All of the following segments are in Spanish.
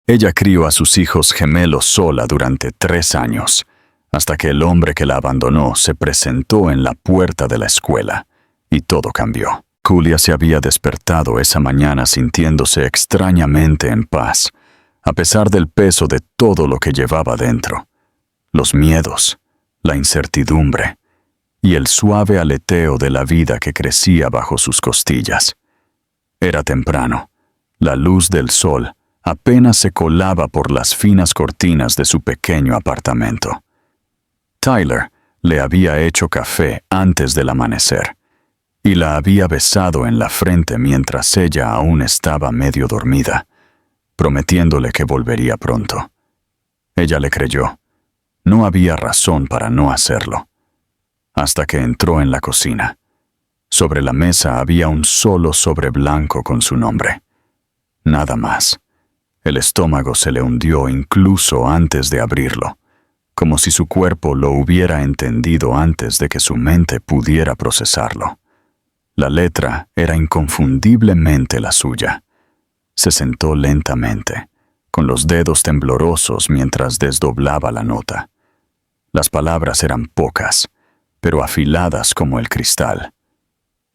Ella crió a sus hijos gemelos sola durante 3 años, hasta que el hombre que la abandonó se presentó en la puerta de la escuela, y todo cambió. Julia se había despertado esa mañana sintiéndose extrañamente en paz, a pesar del peso de todo lo que llevaba dentro. Los miedos, la incertidumbre y el suave aleteo de la vida que crecía bajo sus costillas. Era temprano. La luz del sol apenas se colaba por las finas cortinas de su pequeño apartamento. Tyler le había hecho café antes del amanecer y la había besado en la frente mientras ella aún estaba medio dormida, prometiéndole que volvería pronto. Ella le creyó. No había razón para no hacerlo. Hasta que entró en la cocina. Sobre la mesa había un solo sobre blanco con su nombre. Nada más. El estómago se le hundió incluso antes de abrirlo, como si su cuerpo lo hubiera entendido antes de que su mente pudiera procesarlo. La letra era inconfundiblemente la suya. Se sentó lentamente, con los dedos temblorosos mientras desdoblaba la nota. Las palabras eran pocas, pero afiladas como el cristal.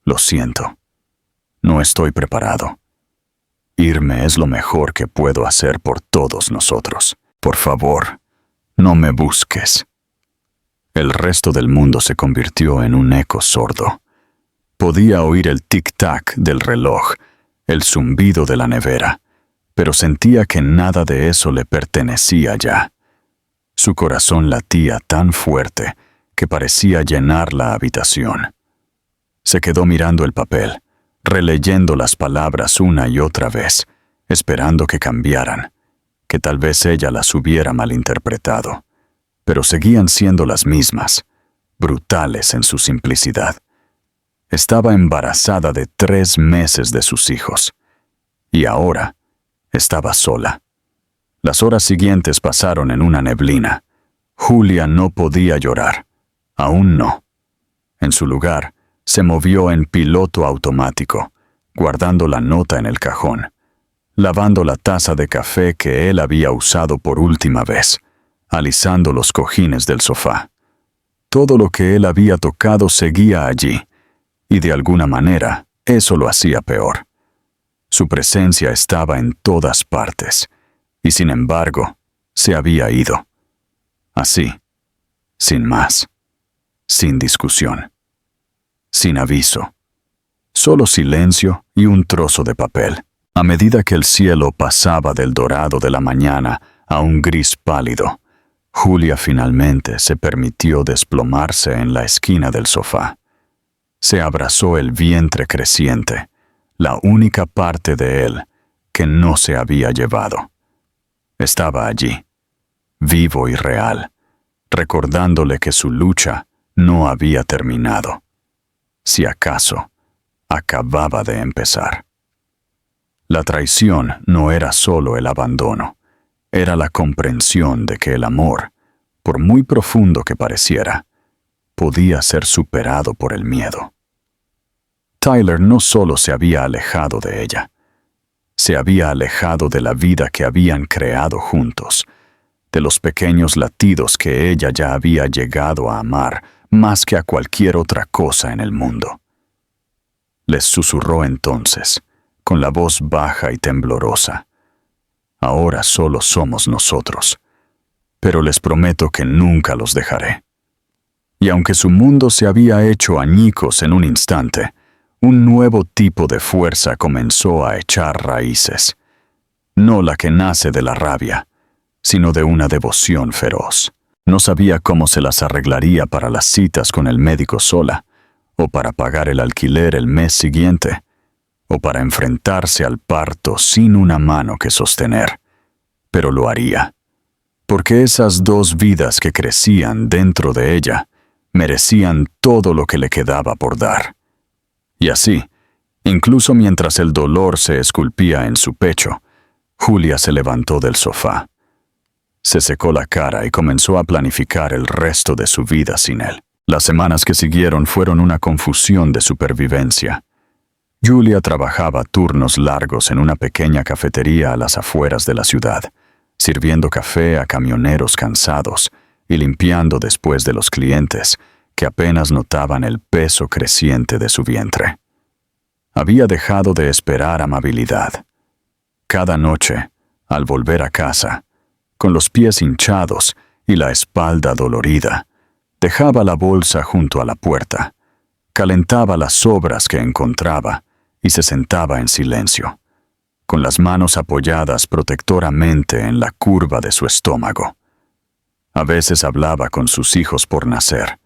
Lo siento. No estoy preparado. Irme es lo mejor que puedo hacer por todos nosotros. Por favor, no me busques. El resto del mundo se convirtió en un eco sordo. Podía oír el tic-tac del reloj, el zumbido de la nevera, pero sentía que nada de eso le pertenecía ya. Su corazón latía tan fuerte que parecía llenar la habitación. Se quedó mirando el papel, releyendo las palabras una y otra vez, esperando que cambiaran, que tal vez ella las hubiera malinterpretado, pero seguían siendo las mismas, brutales en su simplicidad. Estaba embarazada de 3 meses de sus hijos, y ahora estaba sola. Las horas siguientes pasaron en una neblina. Julia no podía llorar, aún no. En su lugar, se movió en piloto automático, guardando la nota en el cajón, lavando la taza de café que él había usado por última vez, alisando los cojines del sofá. Todo lo que él había tocado seguía allí, y de alguna manera eso lo hacía peor. Su presencia estaba en todas partes, y sin embargo, se había ido. Así, sin más, sin discusión, sin aviso, solo silencio y un trozo de papel. A medida que el cielo pasaba del dorado de la mañana a un gris pálido, Julia finalmente se permitió desplomarse en la esquina del sofá. Se abrazó el vientre creciente, la única parte de él que no se había llevado. Estaba allí, vivo y real, recordándole que su lucha no había terminado. Si acaso, acababa de empezar. La traición no era solo el abandono, era la comprensión de que el amor, por muy profundo que pareciera, podía ser superado por el miedo. Tyler no solo se había alejado de ella, se había alejado de la vida que habían creado juntos, de los pequeños latidos que ella ya había llegado a amar más que a cualquier otra cosa en el mundo. Les susurró entonces, con la voz baja y temblorosa: ahora solo somos nosotros, pero les prometo que nunca los dejaré. Y aunque su mundo se había hecho añicos en un instante, un nuevo tipo de fuerza comenzó a echar raíces. No la que nace de la rabia, sino de una devoción feroz. No sabía cómo se las arreglaría para las citas con el médico sola, o para pagar el alquiler el mes siguiente, o para enfrentarse al parto sin una mano que sostener. Pero lo haría, porque esas 2 vidas que crecían dentro de ella merecían todo lo que le quedaba por dar. Y así, incluso mientras el dolor se esculpía en su pecho, Julia se levantó del sofá. Se secó la cara y comenzó a planificar el resto de su vida sin él. Las semanas que siguieron fueron una confusión de supervivencia. Julia trabajaba turnos largos en una pequeña cafetería a las afueras de la ciudad, sirviendo café a camioneros cansados y limpiando después de los clientes que apenas notaban el peso creciente de su vientre. Había dejado de esperar amabilidad. Cada noche, al volver a casa, con los pies hinchados y la espalda dolorida, dejaba la bolsa junto a la puerta, calentaba las sobras que encontraba y se sentaba en silencio, con las manos apoyadas protectoramente en la curva de su estómago. A veces hablaba con sus hijos por nacer,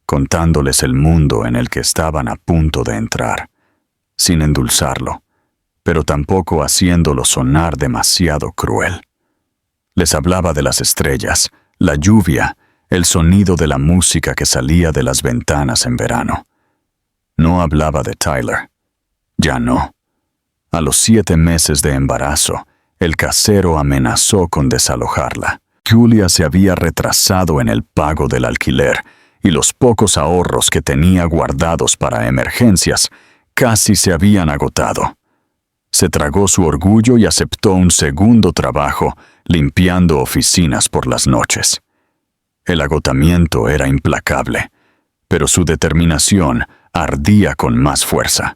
contándoles el mundo en el que estaban a punto de entrar, sin endulzarlo, pero tampoco haciéndolo sonar demasiado cruel. Les hablaba de las estrellas, la lluvia, el sonido de la música que salía de las ventanas en verano. No hablaba de Tyler. Ya no. A los 7 meses de embarazo, el casero amenazó con desalojarla. Julia se había retrasado en el pago del alquiler y los pocos ahorros que tenía guardados para emergencias casi se habían agotado. Se tragó su orgullo y aceptó un segundo trabajo limpiando oficinas por las noches. El agotamiento era implacable, pero su determinación ardía con más fuerza.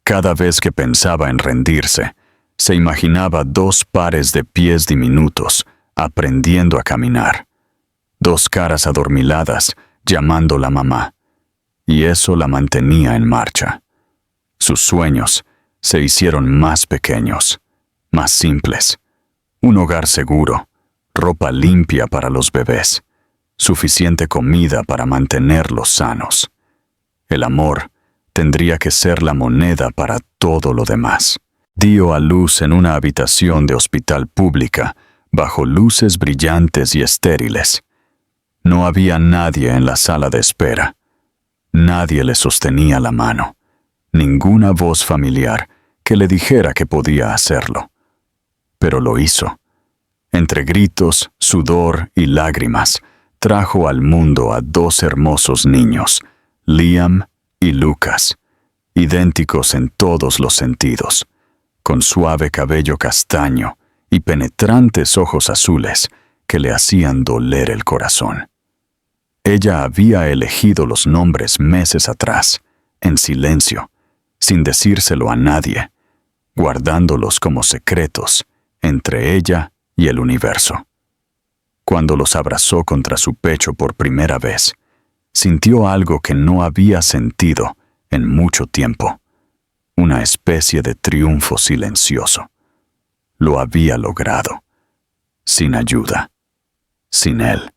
Cada vez que pensaba en rendirse, se imaginaba 2 pares de pies diminutos aprendiendo a caminar, 2 caras adormiladas llamándola mamá, y eso la mantenía en marcha. Sus sueños se hicieron más pequeños, más simples. Un hogar seguro, ropa limpia para los bebés, suficiente comida para mantenerlos sanos. El amor tendría que ser la moneda para todo lo demás. Dio a luz en una habitación de hospital pública, bajo luces brillantes y estériles. No había nadie en la sala de espera. Nadie le sostenía la mano. Ninguna voz familiar que le dijera que podía hacerlo. Pero lo hizo. Entre gritos, sudor y lágrimas, trajo al mundo a 2 hermosos niños, Liam y Lucas, idénticos en todos los sentidos, con suave cabello castaño y penetrantes ojos azules que le hacían doler el corazón. Ella había elegido los nombres meses atrás, en silencio, sin decírselo a nadie, guardándolos como secretos entre ella y el universo. Cuando los abrazó contra su pecho por primera vez, sintió algo que no había sentido en mucho tiempo, una especie de triunfo silencioso. Lo había logrado, sin ayuda, sin él.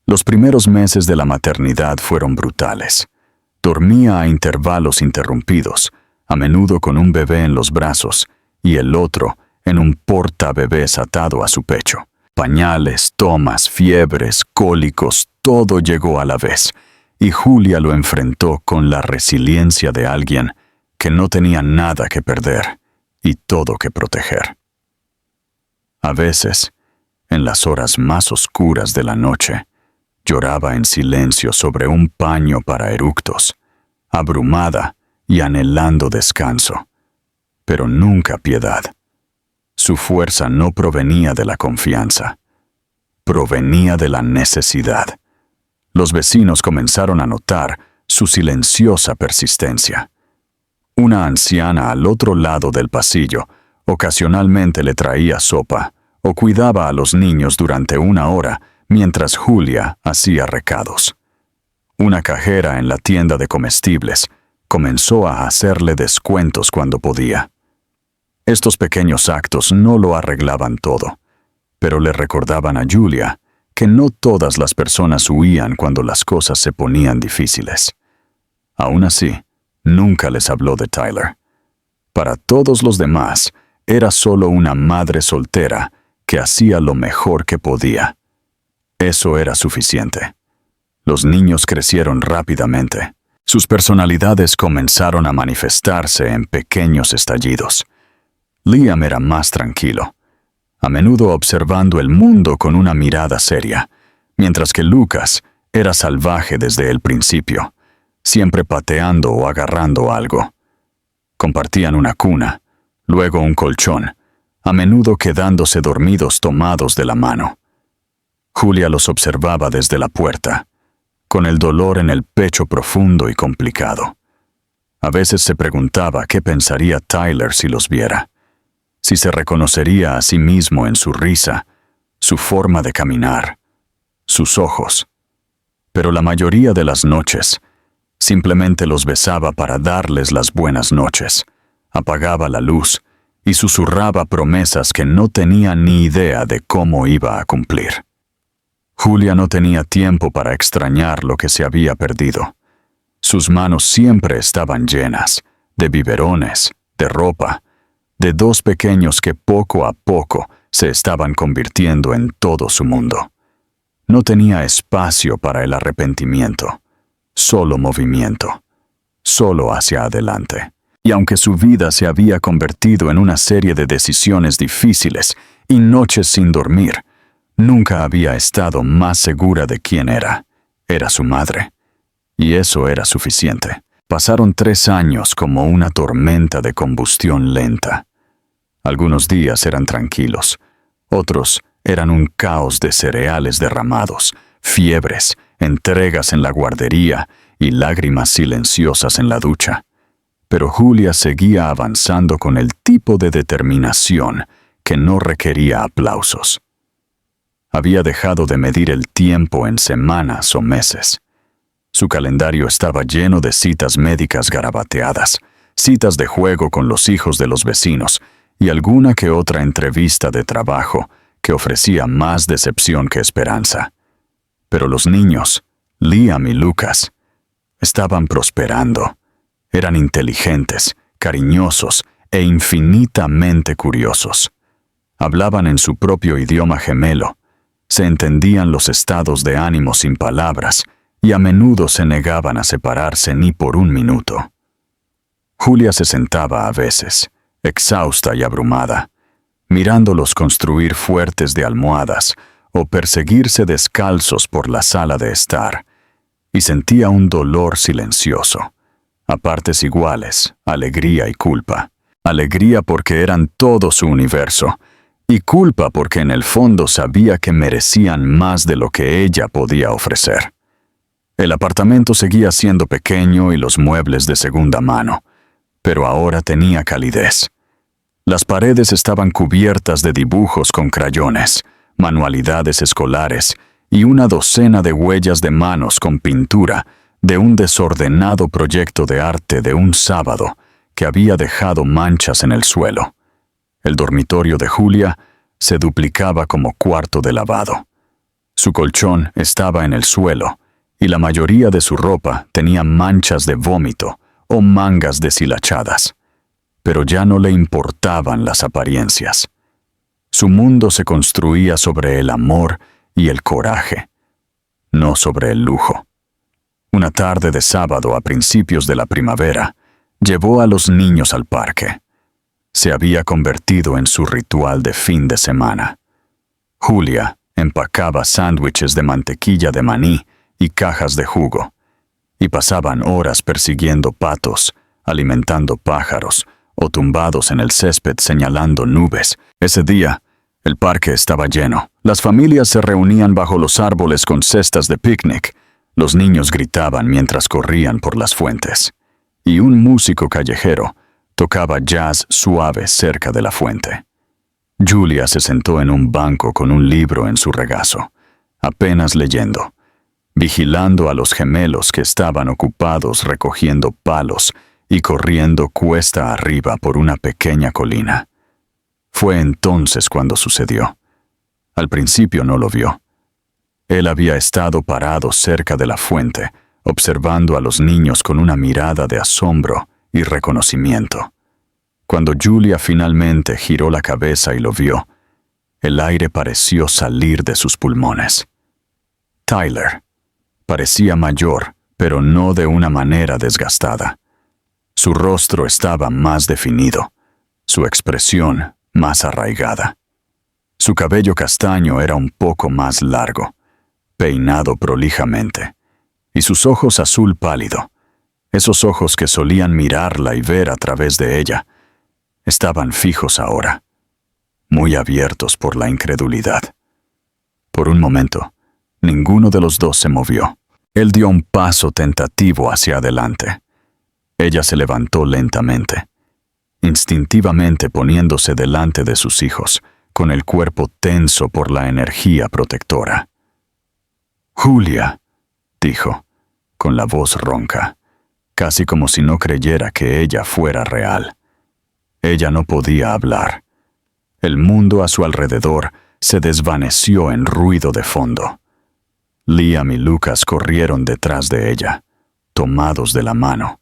Los primeros meses de la maternidad fueron brutales. Dormía a intervalos interrumpidos, a menudo con un bebé en los brazos y el otro en un portabebés atado a su pecho. Pañales, tomas, fiebres, cólicos, todo llegó a la vez, y Julia lo enfrentó con la resiliencia de alguien que no tenía nada que perder y todo que proteger. A veces, en las horas más oscuras de la noche, lloraba en silencio sobre un paño para eructos, abrumada y anhelando descanso, pero nunca piedad. Su fuerza no provenía de la confianza, provenía de la necesidad. Los vecinos comenzaron a notar su silenciosa persistencia. Una anciana al otro lado del pasillo ocasionalmente le traía sopa o cuidaba a los niños durante 1 hora mientras Julia hacía recados. Una cajera en la tienda de comestibles comenzó a hacerle descuentos cuando podía. Estos pequeños actos no lo arreglaban todo, pero le recordaban a Julia que no todas las personas huían cuando las cosas se ponían difíciles. Aún así, nunca les habló de Tyler. Para todos los demás, era solo una madre soltera que hacía lo mejor que podía. Eso era suficiente. Los niños crecieron rápidamente. Sus personalidades comenzaron a manifestarse en pequeños estallidos. Liam era más tranquilo, a menudo observando el mundo con una mirada seria, mientras que Lucas era salvaje desde el principio, siempre pateando o agarrando algo. Compartían una cuna, luego un colchón, a menudo quedándose dormidos tomados de la mano. Julia los observaba desde la puerta, con el dolor en el pecho profundo y complicado. A veces se preguntaba qué pensaría Tyler si los viera, si se reconocería a sí mismo en su risa, su forma de caminar, sus ojos. Pero la mayoría de las noches, simplemente los besaba para darles las buenas noches, apagaba la luz y susurraba promesas que no tenía ni idea de cómo iba a cumplir. Julia no tenía tiempo para extrañar lo que se había perdido. Sus manos siempre estaban llenas, de biberones, de ropa, de dos pequeños que poco a poco se estaban convirtiendo en todo su mundo. No tenía espacio para el arrepentimiento, solo movimiento, solo hacia adelante. Y aunque su vida se había convertido en una serie de decisiones difíciles y noches sin dormir, nunca había estado más segura de quién era. Era su madre. Y eso era suficiente. Pasaron 3 años como una tormenta de combustión lenta. Algunos días eran tranquilos, otros eran un caos de cereales derramados, fiebres, entregas en la guardería y lágrimas silenciosas en la ducha. Pero Julia seguía avanzando con el tipo de determinación que no requería aplausos. Había dejado de medir el tiempo en semanas o meses. Su calendario estaba lleno de citas médicas garabateadas, citas de juego con los hijos de los vecinos y alguna que otra entrevista de trabajo que ofrecía más decepción que esperanza. Pero los niños, Liam y Lucas, estaban prosperando. Eran inteligentes, cariñosos e infinitamente curiosos. Hablaban en su propio idioma gemelo, se entendían los estados de ánimo sin palabras y a menudo se negaban a separarse ni por un minuto. Julia se sentaba a veces, exhausta y abrumada, mirándolos construir fuertes de almohadas o perseguirse descalzos por la sala de estar, y sentía un dolor silencioso, a partes iguales, alegría y culpa. Alegría porque eran todo su universo, y culpa porque en el fondo sabía que merecían más de lo que ella podía ofrecer. El apartamento seguía siendo pequeño y los muebles de segunda mano, pero ahora tenía calidez. Las paredes estaban cubiertas de dibujos con crayones, manualidades escolares y una docena de huellas de manos con pintura de un desordenado proyecto de arte de un sábado que había dejado manchas en el suelo. El dormitorio de Julia se duplicaba como cuarto de lavado. Su colchón estaba en el suelo y la mayoría de su ropa tenía manchas de vómito o mangas deshilachadas. Pero ya no le importaban las apariencias. Su mundo se construía sobre el amor y el coraje, no sobre el lujo. Una tarde de sábado a principios de la primavera, llevó a los niños al parque. Se había convertido en su ritual de fin de semana. Julia empacaba sándwiches de mantequilla de maní y cajas de jugo, y pasaban horas persiguiendo patos, alimentando pájaros, o tumbados en el césped señalando nubes. Ese día, el parque estaba lleno. Las familias se reunían bajo los árboles con cestas de picnic. Los niños gritaban mientras corrían por las fuentes. Y un músico callejero tocaba jazz suave cerca de la fuente. Julia se sentó en un banco con un libro en su regazo, apenas leyendo, vigilando a los gemelos que estaban ocupados recogiendo palos y corriendo cuesta arriba por una pequeña colina. Fue entonces cuando sucedió. Al principio no lo vio. Él había estado parado cerca de la fuente, observando a los niños con una mirada de asombro y reconocimiento. Cuando Julia finalmente giró la cabeza y lo vio, el aire pareció salir de sus pulmones. Tyler parecía mayor, pero no de una manera desgastada. Su rostro estaba más definido, su expresión más arraigada. Su cabello castaño era un poco más largo, peinado prolijamente, y sus ojos azul pálido, esos ojos que solían mirarla y ver a través de ella, estaban fijos ahora. muy abiertos por la incredulidad. Por un momento, ninguno de los dos se movió. Él dio un paso tentativo hacia adelante. Ella se levantó lentamente, instintivamente poniéndose delante de sus hijos, con el cuerpo tenso por la energía protectora. «Julia», dijo, con la voz ronca, casi como si no creyera que ella fuera real. Ella no podía hablar. El mundo a su alrededor se desvaneció en ruido de fondo. Liam y Lucas corrieron detrás de ella, tomados de la mano,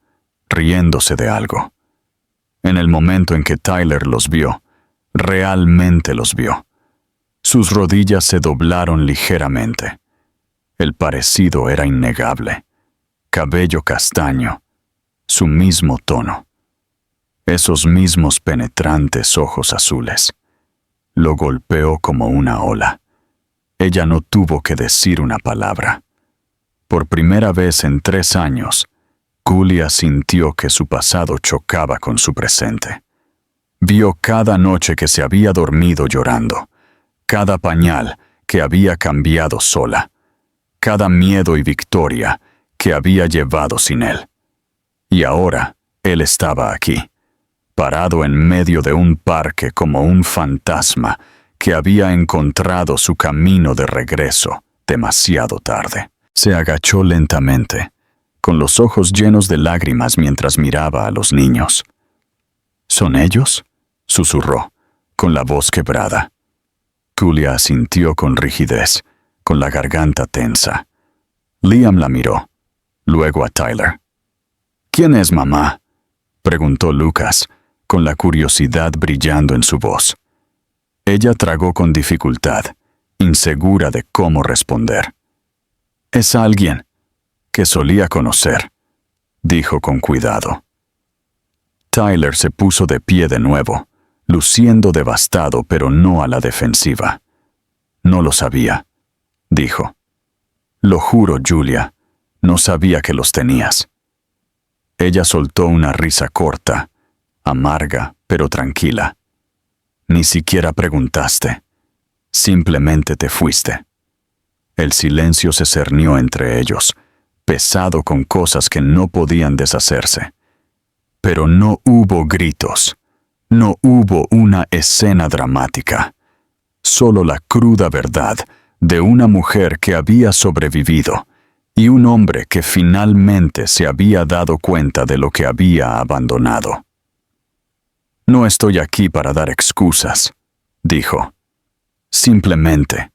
riéndose de algo. En el momento en que Tyler los vio, realmente los vio, sus rodillas se doblaron ligeramente. El parecido era innegable. Cabello castaño, su mismo tono. Esos mismos penetrantes ojos azules. Lo golpeó como una ola. Ella no tuvo que decir una palabra. Por primera vez en 3 años, Julia sintió que su pasado chocaba con su presente. Vio cada noche que se había dormido llorando, cada pañal que había cambiado sola, cada miedo y victoria que había llevado sin él. Y ahora él estaba aquí, parado en medio de un parque como un fantasma que había encontrado su camino de regreso demasiado tarde. Se agachó lentamente, con los ojos llenos de lágrimas mientras miraba a los niños. ¿Son ellos?, susurró, con la voz quebrada. Julia asintió con rigidez, con la garganta tensa. Liam la miró, luego a Tyler. «¿Quién es mamá?», preguntó Lucas, con la curiosidad brillando en su voz. Ella tragó con dificultad, insegura de cómo responder. «Es alguien que solía conocer», dijo con cuidado. Tyler se puso de pie de nuevo, luciendo devastado pero no a la defensiva. «No lo sabía», dijo. «Lo juro, Julia, no sabía que los tenías». Ella soltó una risa corta, amarga pero tranquila. «Ni siquiera preguntaste. Simplemente te fuiste». El silencio se cernió entre ellos, pesado con cosas que no podían deshacerse. Pero no hubo gritos, no hubo una escena dramática, solo la cruda verdad de una mujer que había sobrevivido y un hombre que finalmente se había dado cuenta de lo que había abandonado. «No estoy aquí para dar excusas», dijo. «Simplemente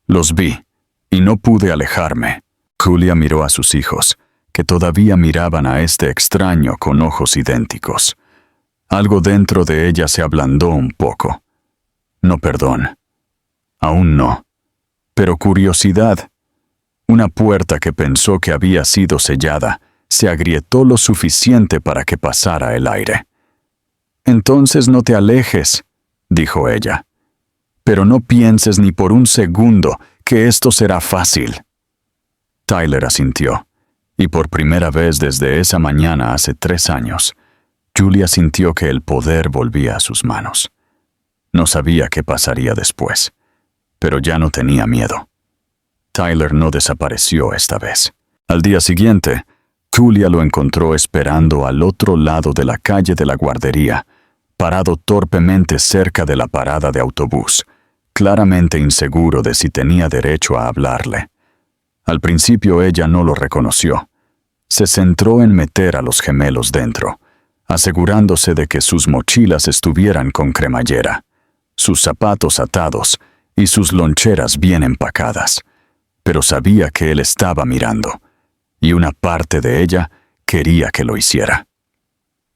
los vi y no pude alejarme». Julia miró a sus hijos, que todavía miraban a este extraño con ojos idénticos. Algo dentro de ella se ablandó un poco. No perdón. Aún no. Pero curiosidad. Una puerta que pensó que había sido sellada se agrietó lo suficiente para que pasara el aire. «Entonces no te alejes», dijo ella. «Pero no pienses ni por un segundo que esto será fácil». Tyler asintió, y por primera vez desde esa mañana hace 3 años, Julia sintió que el poder volvía a sus manos. No sabía qué pasaría después, pero ya no tenía miedo. Tyler no desapareció esta vez. Al día siguiente, Julia lo encontró esperando al otro lado de la calle de la guardería, parado torpemente cerca de la parada de autobús, claramente inseguro de si tenía derecho a hablarle. Al principio ella no lo reconoció. Se centró en meter a los gemelos dentro, asegurándose de que sus mochilas estuvieran con cremallera, sus zapatos atados y sus loncheras bien empacadas. Pero sabía que él estaba mirando, y una parte de ella quería que lo hiciera.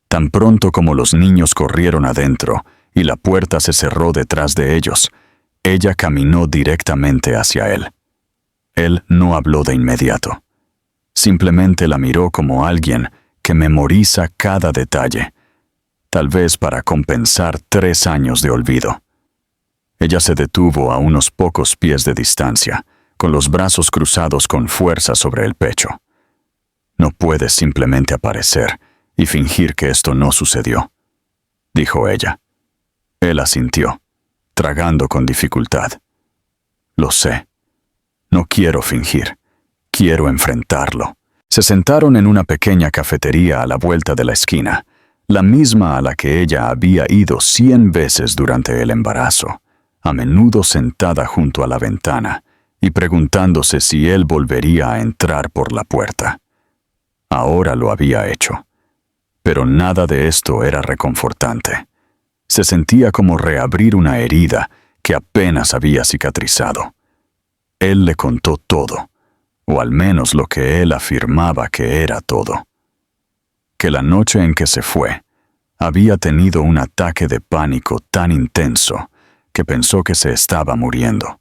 Tan pronto como los niños corrieron adentro y la puerta se cerró detrás de ellos, ella caminó directamente hacia él. Él no habló de inmediato. Simplemente la miró como alguien que memoriza cada detalle, tal vez para compensar 3 años de olvido. Ella se detuvo a unos pocos pies de distancia, con los brazos cruzados con fuerza sobre el pecho. «No puedes simplemente aparecer y fingir que esto no sucedió», dijo ella. Él asintió, tragando con dificultad. Lo sé. No quiero fingir. Quiero enfrentarlo. Se sentaron en una pequeña cafetería a la vuelta de la esquina, la misma a la que ella había ido 100 veces durante el embarazo, a menudo sentada junto a la ventana y preguntándose si él volvería a entrar por la puerta. Ahora lo había hecho. Pero nada de esto era reconfortante. Se sentía como reabrir una herida que apenas había cicatrizado. Él le contó todo, o al menos lo que él afirmaba que era todo. Que la noche en que se fue, había tenido un ataque de pánico tan intenso que pensó que se estaba muriendo.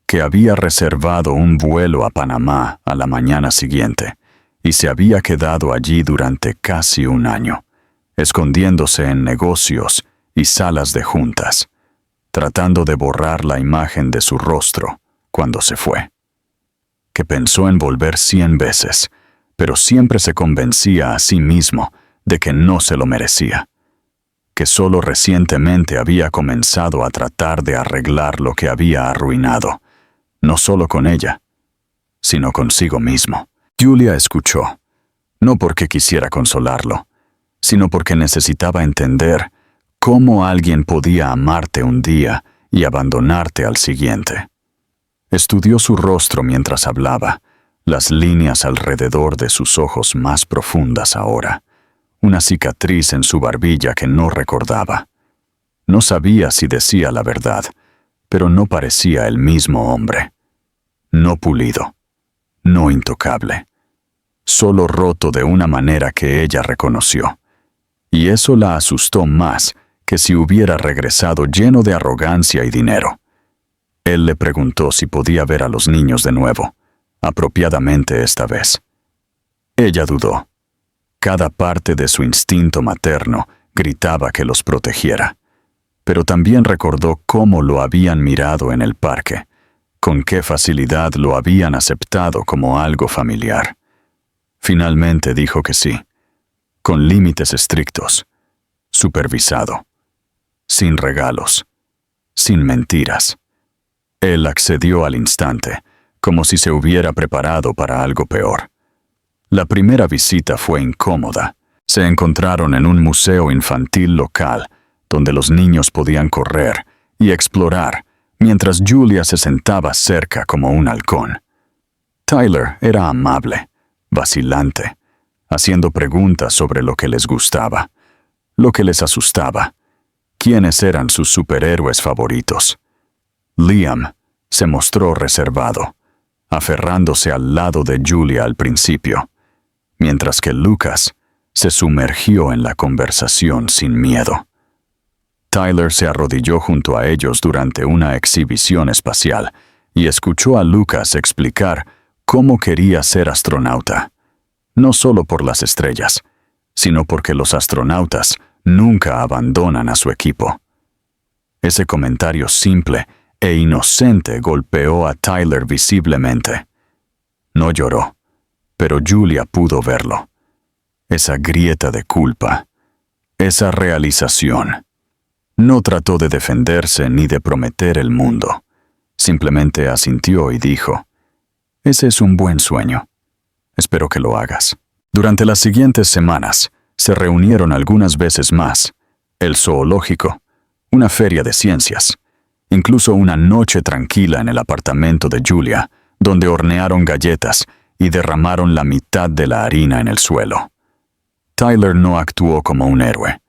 Que había reservado un vuelo a Panamá a la mañana siguiente y se había quedado allí durante casi un año, escondiéndose en negocios y salas de juntas, tratando de borrar la imagen de su rostro cuando se fue. Que pensó en volver 100 veces, pero siempre se convencía a sí mismo de que no se lo merecía. Que solo recientemente había comenzado a tratar de arreglar lo que había arruinado, no solo con ella, sino consigo mismo. Julia escuchó, no porque quisiera consolarlo, sino porque necesitaba entender cómo alguien podía amarte un día y abandonarte al siguiente. Estudió su rostro mientras hablaba, las líneas alrededor de sus ojos más profundas ahora, una cicatriz en su barbilla que no recordaba. No sabía si decía la verdad, pero no parecía el mismo hombre. No pulido, no intocable, solo roto de una manera que ella reconoció. Y eso la asustó más que si hubiera regresado lleno de arrogancia y dinero. Él le preguntó si podía ver a los niños de nuevo, apropiadamente esta vez. Ella dudó. Cada parte de su instinto materno gritaba que los protegiera, pero también recordó cómo lo habían mirado en el parque, con qué facilidad lo habían aceptado como algo familiar. Finalmente dijo que sí, con límites estrictos, supervisado, sin regalos, sin mentiras. Él accedió al instante, como si se hubiera preparado para algo peor. La primera visita fue incómoda. Se encontraron en un museo infantil local, donde los niños podían correr y explorar, mientras Julia se sentaba cerca como un halcón. Tyler era amable, vacilante, haciendo preguntas sobre lo que les gustaba, lo que les asustaba, quiénes eran sus superhéroes favoritos. Liam se mostró reservado, aferrándose al lado de Julia al principio, mientras que Lucas se sumergió en la conversación sin miedo. Tyler se arrodilló junto a ellos durante una exhibición espacial y escuchó a Lucas explicar cómo quería ser astronauta, no solo por las estrellas, sino porque los astronautas nunca abandonan a su equipo. Ese comentario simple e inocente golpeó a Tyler visiblemente. No lloró, pero Julia pudo verlo. Esa grieta de culpa, esa realización. No trató de defenderse ni de prometer el mundo. Simplemente asintió y dijo, «Ese es un buen sueño. Espero que lo hagas». Durante las siguientes semanas, se reunieron algunas veces más, el zoológico, una feria de ciencias, incluso una noche tranquila en el apartamento de Julia, donde hornearon galletas y derramaron la mitad de la harina en el suelo. Tyler no actuó como un héroe.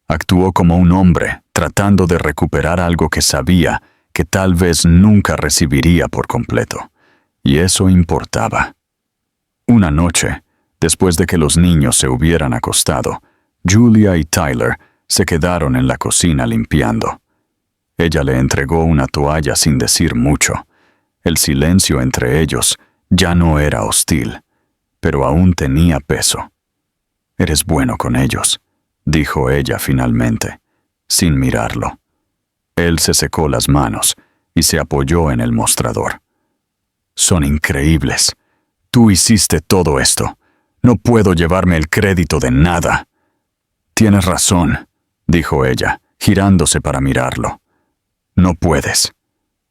Actuó como un hombre tratando de recuperar algo que sabía que tal vez nunca recibiría por completo. Y eso importaba. Una noche, después de que los niños se hubieran acostado, Julia y Tyler se quedaron en la cocina limpiando. Ella le entregó una toalla sin decir mucho. El silencio entre ellos ya no era hostil, pero aún tenía peso. «Eres bueno con ellos», dijo ella finalmente, sin mirarlo. Él se secó las manos y se apoyó en el mostrador. «Son increíbles. Tú hiciste todo esto. No puedo llevarme el crédito de nada». «Tienes razón», dijo ella, girándose para mirarlo. No puedes.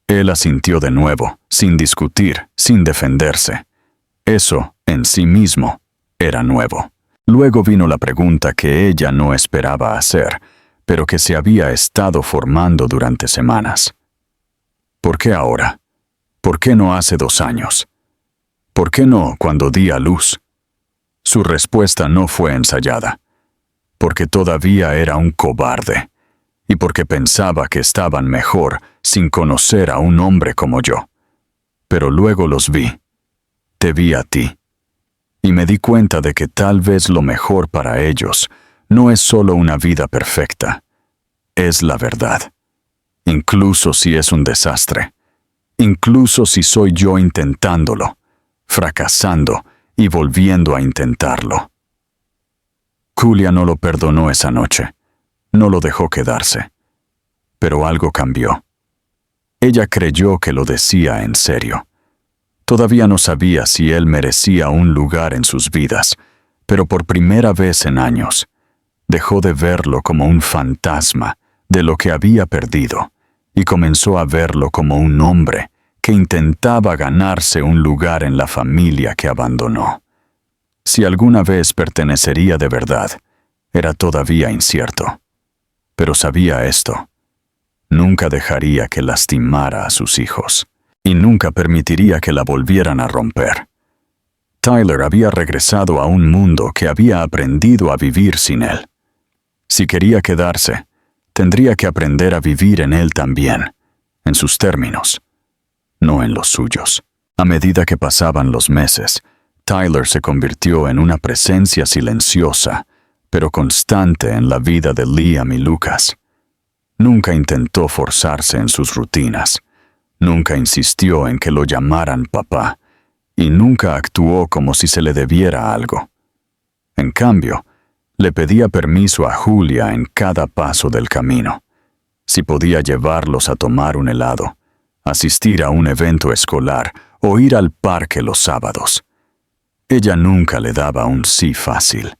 Él asintió de nuevo, sin discutir, sin defenderse. Eso, en sí mismo, era nuevo. Luego vino la pregunta que ella no esperaba hacer, pero que se había estado formando durante semanas. ¿Por qué ahora? ¿Por qué no hace 2 años? ¿Por qué no cuando di a luz? Su respuesta no fue ensayada. Porque todavía era un cobarde, y porque pensaba que estaban mejor sin conocer a un hombre como yo. Pero luego los vi. Te vi a ti. Y me di cuenta de que tal vez lo mejor para ellos no es solo una vida perfecta, es la verdad. Incluso si es un desastre. Incluso si soy yo intentándolo, fracasando y volviendo a intentarlo. Julia no lo perdonó esa noche. No lo dejó quedarse. Pero algo cambió. Ella creyó que lo decía en serio. Todavía no sabía si él merecía un lugar en sus vidas, pero por primera vez en años, dejó de verlo como un fantasma de lo que había perdido y comenzó a verlo como un hombre que intentaba ganarse un lugar en la familia que abandonó. Si alguna vez pertenecería de verdad, era todavía incierto. Pero sabía esto: nunca dejaría que lastimara a sus hijos, y nunca permitiría que la volvieran a romper. Tyler había regresado a un mundo que había aprendido a vivir sin él. Si quería quedarse, tendría que aprender a vivir en él también, en sus términos, no en los suyos. A medida que pasaban los meses, Tyler se convirtió en una presencia silenciosa, pero constante en la vida de Liam y Lucas. Nunca intentó forzarse en sus rutinas, nunca insistió en que lo llamaran papá, y nunca actuó como si se le debiera algo. En cambio, le pedía permiso a Julia en cada paso del camino. Si podía llevarlos a tomar un helado, asistir a un evento escolar o ir al parque los sábados. Ella nunca le daba un sí fácil.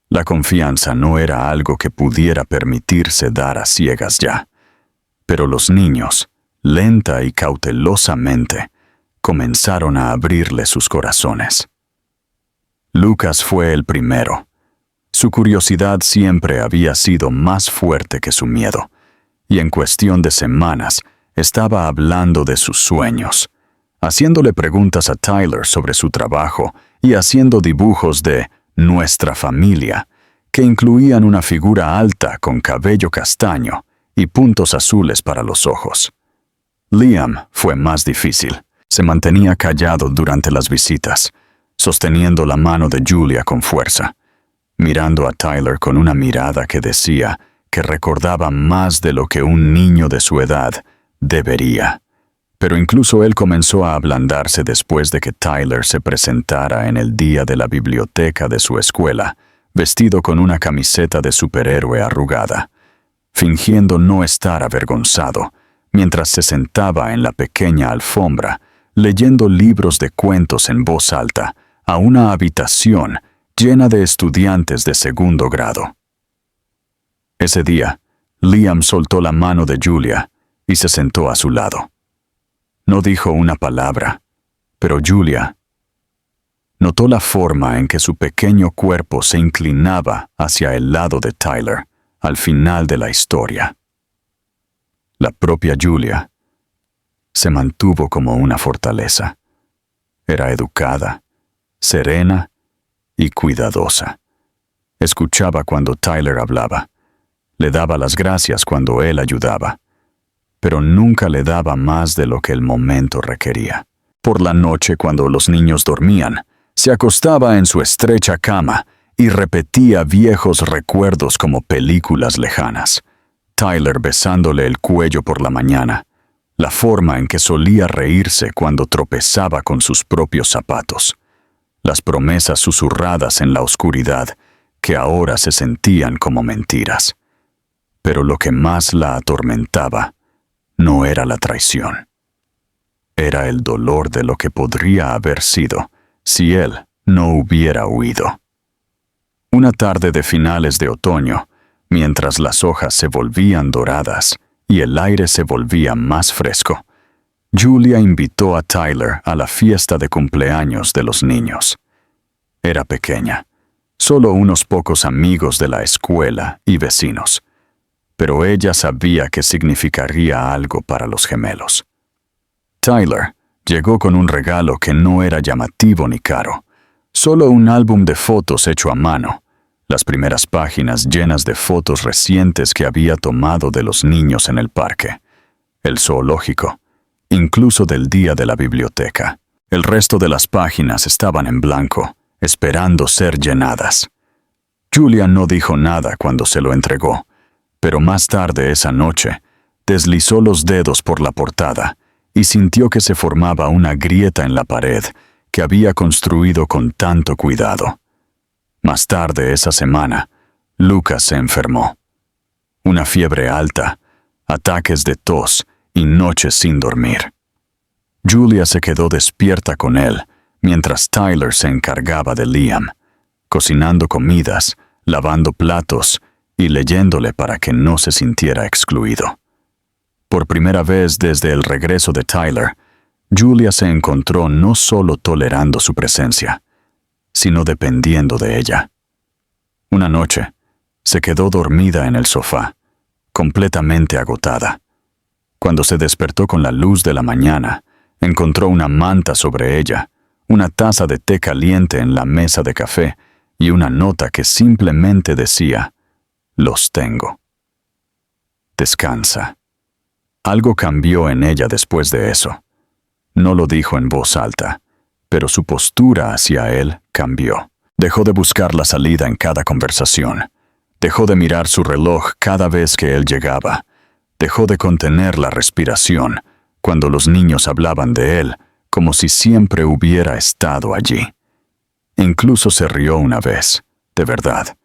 La confianza no era algo que pudiera permitirse dar a ciegas ya. Pero los niños, lenta y cautelosamente, comenzaron a abrirle sus corazones. Lucas fue el primero. Su curiosidad siempre había sido más fuerte que su miedo, y en cuestión de semanas estaba hablando de sus sueños, haciéndole preguntas a Tyler sobre su trabajo y haciendo dibujos de nuestra familia, que incluían una figura alta con cabello castaño y puntos azules para los ojos. Liam fue más difícil. Se mantenía callado durante las visitas, sosteniendo la mano de Julia con fuerza, mirando a Tyler con una mirada que decía que recordaba más de lo que un niño de su edad debería. Pero incluso él comenzó a ablandarse después de que Tyler se presentara en el día de la biblioteca de su escuela, vestido con una camiseta de superhéroe arrugada, fingiendo no estar avergonzado, mientras se sentaba en la pequeña alfombra, leyendo libros de cuentos en voz alta, a una habitación llena de estudiantes de 2º grado. Ese día, Liam soltó la mano de Julia y se sentó a su lado. No dijo una palabra, pero Julia notó la forma en que su pequeño cuerpo se inclinaba hacia el lado de Tyler al final de la historia. La propia Julia se mantuvo como una fortaleza. Era educada, serena y cuidadosa. Escuchaba cuando Tyler hablaba. Le daba las gracias cuando él ayudaba, pero nunca le daba más de lo que el momento requería. Por la noche, cuando los niños dormían, se acostaba en su estrecha cama y repetía viejos recuerdos como películas lejanas. Tyler besándole el cuello por la mañana, la forma en que solía reírse cuando tropezaba con sus propios zapatos, las promesas susurradas en la oscuridad que ahora se sentían como mentiras. Pero lo que más la atormentaba no era la traición. Era el dolor de lo que podría haber sido si él no hubiera huido. Una tarde de finales de otoño, mientras las hojas se volvían doradas y el aire se volvía más fresco. Julia invitó a Tyler a la fiesta de cumpleaños de los niños. Era pequeña, solo unos pocos amigos de la escuela y vecinos, pero ella sabía que significaría algo para los gemelos. Tyler llegó con un regalo que no era llamativo ni caro, solo un álbum de fotos hecho a mano, las primeras páginas llenas de fotos recientes que había tomado de los niños en el parque, el zoológico, incluso del día de la biblioteca. El resto de las páginas estaban en blanco, esperando ser llenadas. Julia no dijo nada cuando se lo entregó, pero más tarde esa noche, deslizó los dedos por la portada y sintió que se formaba una grieta en la pared que había construido con tanto cuidado. Más tarde esa semana, Lucas se enfermó. Una fiebre alta, ataques de tos y noches sin dormir. Julia se quedó despierta con él mientras Tyler se encargaba de Liam, cocinando comidas, lavando platos y leyéndole para que no se sintiera excluido. Por primera vez desde el regreso de Tyler, Julia se encontró no solo tolerando su presencia, sino dependiendo de ella. Una noche, se quedó dormida en el sofá, completamente agotada. Cuando se despertó con la luz de la mañana, encontró una manta sobre ella, una taza de té caliente en la mesa de café y una nota que simplemente decía: «Los tengo». Descansa. Algo cambió en ella después de eso. No lo dijo en voz alta, pero su postura hacia él cambió. Dejó de buscar la salida en cada conversación. Dejó de mirar su reloj cada vez que él llegaba. Dejó de contener la respiración cuando los niños hablaban de él, como si siempre hubiera estado allí. Incluso se rió una vez, de verdad,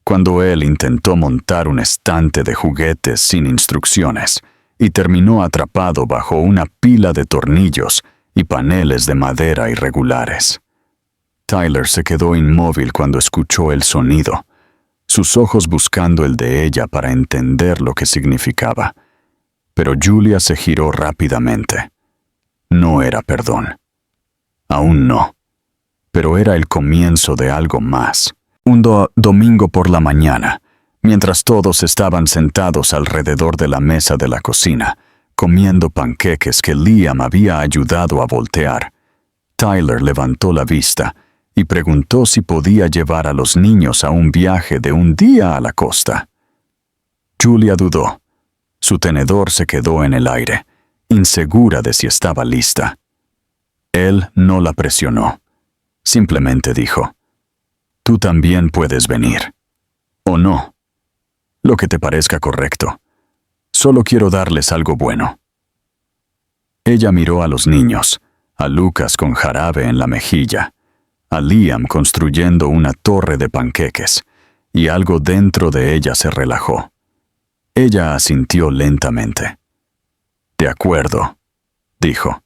cuando él intentó montar un estante de juguetes sin instrucciones y terminó atrapado bajo una pila de tornillos y paneles de madera irregulares. Tyler se quedó inmóvil cuando escuchó el sonido, sus ojos buscando el de ella para entender lo que significaba. Pero Julia se giró rápidamente. No era perdón. Aún no. Pero era el comienzo de algo más. Un domingo por la mañana, mientras todos estaban sentados alrededor de la mesa de la cocina, comiendo panqueques que Liam había ayudado a voltear, Tyler levantó la vista y preguntó si podía llevar a los niños a un viaje de un día a la costa. Julia dudó. Su tenedor se quedó en el aire, insegura de si estaba lista. Él no la presionó. Simplemente dijo: «Tú también puedes venir. O no. Lo que te parezca correcto. Solo quiero darles algo bueno». Ella miró a los niños, a Lucas con jarabe en la mejilla, a Liam construyendo una torre de panqueques, y algo dentro de ella se relajó. Ella asintió lentamente. «De acuerdo», dijo,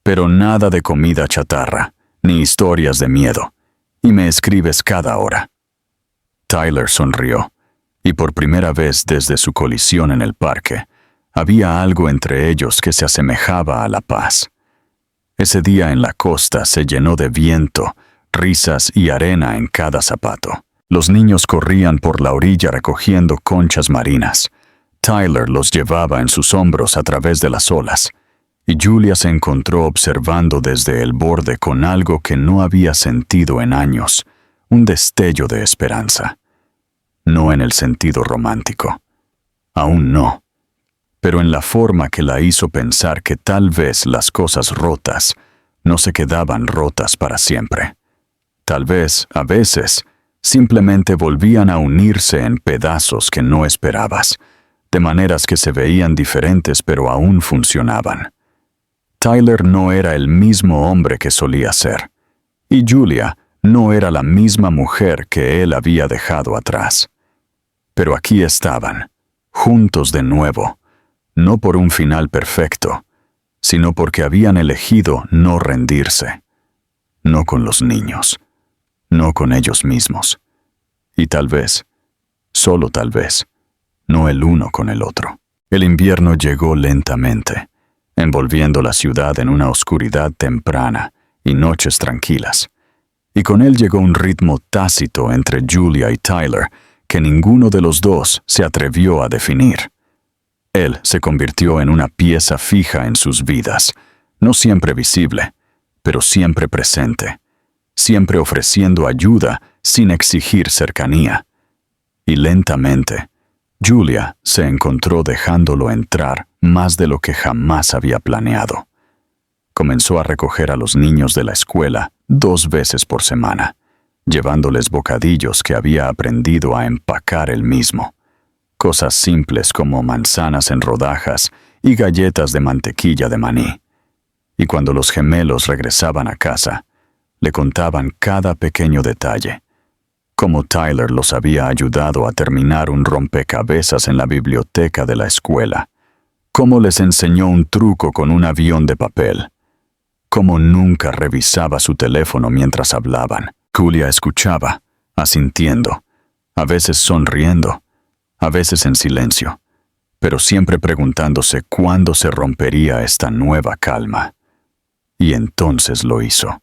«pero nada de comida chatarra, ni historias de miedo, y me escribes cada hora». Tyler sonrió, y por primera vez desde su colisión en el parque, había algo entre ellos que se asemejaba a la paz. Ese día en la costa se llenó de viento, risas y arena en cada zapato. Los niños corrían por la orilla recogiendo conchas marinas. Tyler los llevaba en sus hombros a través de las olas, y Julia se encontró observando desde el borde con algo que no había sentido en años, un destello de esperanza. No en el sentido romántico. Aún no. Pero en la forma que la hizo pensar que tal vez las cosas rotas no se quedaban rotas para siempre. Tal vez, a veces, simplemente volvían a unirse en pedazos que no esperabas, de maneras que se veían diferentes pero aún funcionaban. Tyler no era el mismo hombre que solía ser, y Julia no era la misma mujer que él había dejado atrás. Pero aquí estaban, juntos de nuevo, no por un final perfecto, sino porque habían elegido no rendirse. No con los niños, no con ellos mismos. Y tal vez, solo tal vez, no el uno con el otro. El invierno llegó lentamente, envolviendo la ciudad en una oscuridad temprana y noches tranquilas. Y con él llegó un ritmo tácito entre Julia y Tyler que ninguno de los dos se atrevió a definir. Él se convirtió en una pieza fija en sus vidas, no siempre visible, pero siempre presente, siempre ofreciendo ayuda sin exigir cercanía. Y lentamente, Julia se encontró dejándolo entrar más de lo que jamás había planeado. Comenzó a recoger a los niños de la escuela 2 veces por semana, llevándoles bocadillos que había aprendido a empacar él mismo. Cosas simples como manzanas en rodajas y galletas de mantequilla de maní. Y cuando los gemelos regresaban a casa, le contaban cada pequeño detalle, cómo Tyler los había ayudado a terminar un rompecabezas en la biblioteca de la escuela, cómo les enseñó un truco con un avión de papel, cómo nunca revisaba su teléfono mientras hablaban. Julia escuchaba, asintiendo, a veces sonriendo, a veces en silencio, pero siempre preguntándose cuándo se rompería esta nueva calma. Y entonces lo hizo.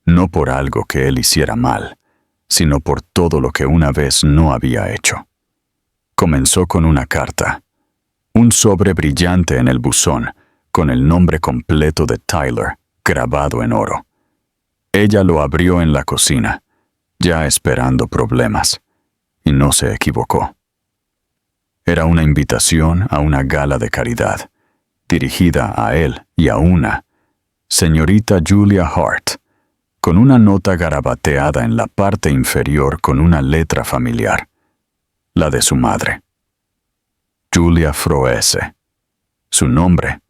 No por algo que él hiciera mal, sino por todo lo que una vez no había hecho. Comenzó con una carta, un sobre brillante en el buzón, con el nombre completo de Tyler grabado en oro. Ella lo abrió en la cocina, ya esperando problemas, y no se equivocó. Era una invitación a una gala de caridad, dirigida a él y a una señorita Julia Hart, con una nota garabateada en la parte inferior con una letra familiar, la de su madre. Julia Froese. Su nombre,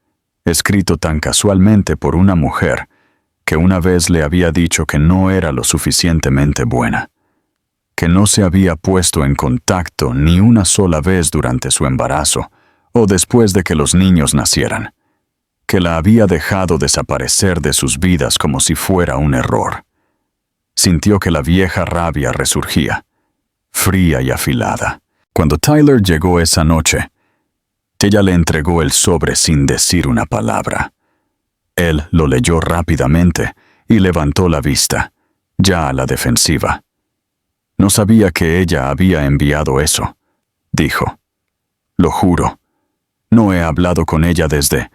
escrito tan casualmente por una mujer que una vez le había dicho que no era lo suficientemente buena, que no se había puesto en contacto ni una sola vez durante su embarazo o después de que los niños nacieran, que la había dejado desaparecer de sus vidas como si fuera un error. Sintió que la vieja rabia resurgía, fría y afilada. Cuando Tyler llegó esa noche, ella le entregó el sobre sin decir una palabra. Él lo leyó rápidamente y levantó la vista, ya a la defensiva. No sabía que ella había enviado eso, dijo. Lo juro, no he hablado con ella desde...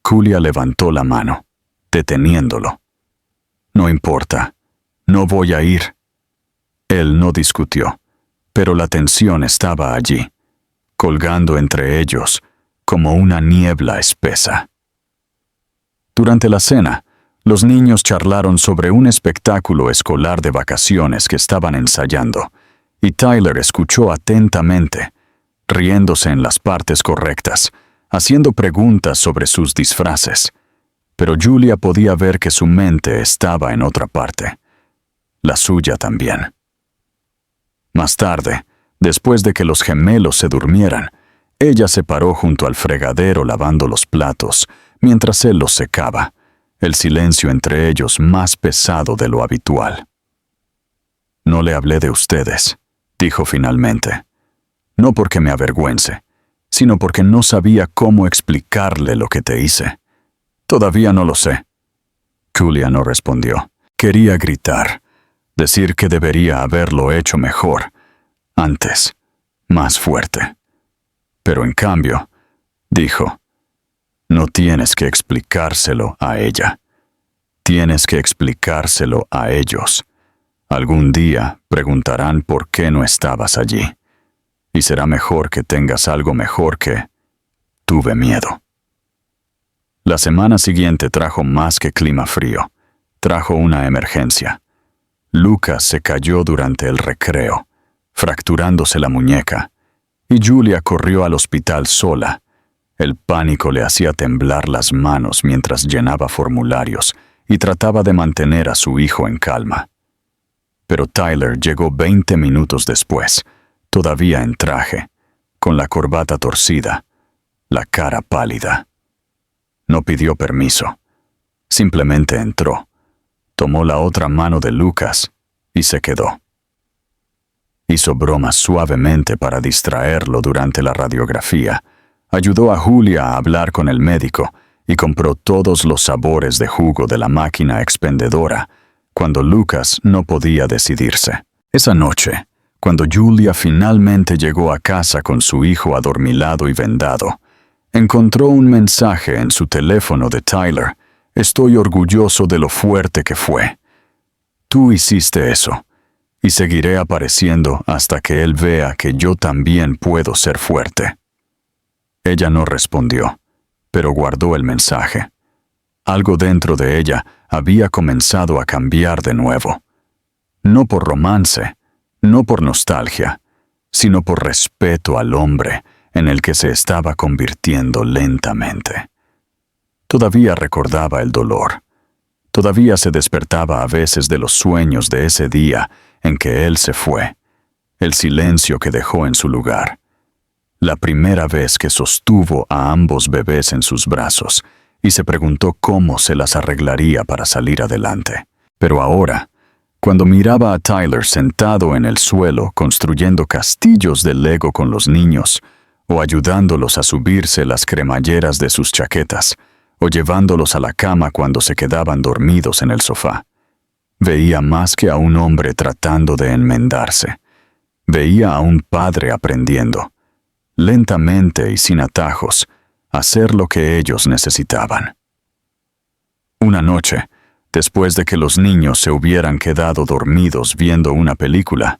Julia levantó la mano, deteniéndolo. No importa, no voy a ir. Él no discutió, pero la tensión estaba allí, colgando entre ellos como una niebla espesa. Durante la cena, los niños charlaron sobre un espectáculo escolar de vacaciones que estaban ensayando, y Tyler escuchó atentamente, riéndose en las partes correctas, haciendo preguntas sobre sus disfraces, pero Julia podía ver que su mente estaba en otra parte, la suya también. Más tarde, después de que los gemelos se durmieran, ella se paró junto al fregadero lavando los platos, mientras él los secaba, el silencio entre ellos más pesado de lo habitual. No le hablé de ustedes, dijo finalmente, no porque me avergüence, sino porque no sabía cómo explicarle lo que te hice. Todavía no lo sé. Julia no respondió. Quería gritar, decir que debería haberlo hecho mejor, antes, más fuerte. Pero en cambio, dijo, no tienes que explicárselo a ella. Tienes que explicárselo a ellos. Algún día preguntarán por qué no estabas allí. Y será mejor que tengas algo mejor que... Tuve miedo. La semana siguiente trajo más que clima frío. Trajo una emergencia. Lucas se cayó durante el recreo, fracturándose la muñeca, y Julia corrió al hospital sola. El pánico le hacía temblar las manos mientras llenaba formularios y trataba de mantener a su hijo en calma. Pero Tyler llegó 20 minutos después, todavía en traje, con la corbata torcida, la cara pálida. No pidió permiso. Simplemente entró, tomó la otra mano de Lucas y se quedó. Hizo bromas suavemente para distraerlo durante la radiografía, Ayudó a Julia a hablar con el médico y compró todos los sabores de jugo de la máquina expendedora cuando Lucas no podía decidirse. Esa noche, cuando Julia finalmente llegó a casa con su hijo adormilado y vendado, encontró un mensaje en su teléfono de Tyler. Estoy orgulloso de lo fuerte que fue. Tú hiciste eso, y seguiré apareciendo hasta que él vea que yo también puedo ser fuerte. Ella no respondió, pero guardó el mensaje. Algo dentro de ella había comenzado a cambiar de nuevo. No por romance, no por nostalgia, sino por respeto al hombre en el que se estaba convirtiendo lentamente. Todavía recordaba el dolor. Todavía se despertaba a veces de los sueños de ese día en que él se fue, el silencio que dejó en su lugar. La primera vez que sostuvo a ambos bebés en sus brazos y se preguntó cómo se las arreglaría para salir adelante. Pero ahora, cuando miraba a Tyler sentado en el suelo construyendo castillos de Lego con los niños, o ayudándolos a subirse las cremalleras de sus chaquetas, o llevándolos a la cama cuando se quedaban dormidos en el sofá, veía más que a un hombre tratando de enmendarse. Veía a un padre aprendiendo, lentamente y sin atajos, a hacer lo que ellos necesitaban. Una noche, después de que los niños se hubieran quedado dormidos viendo una película,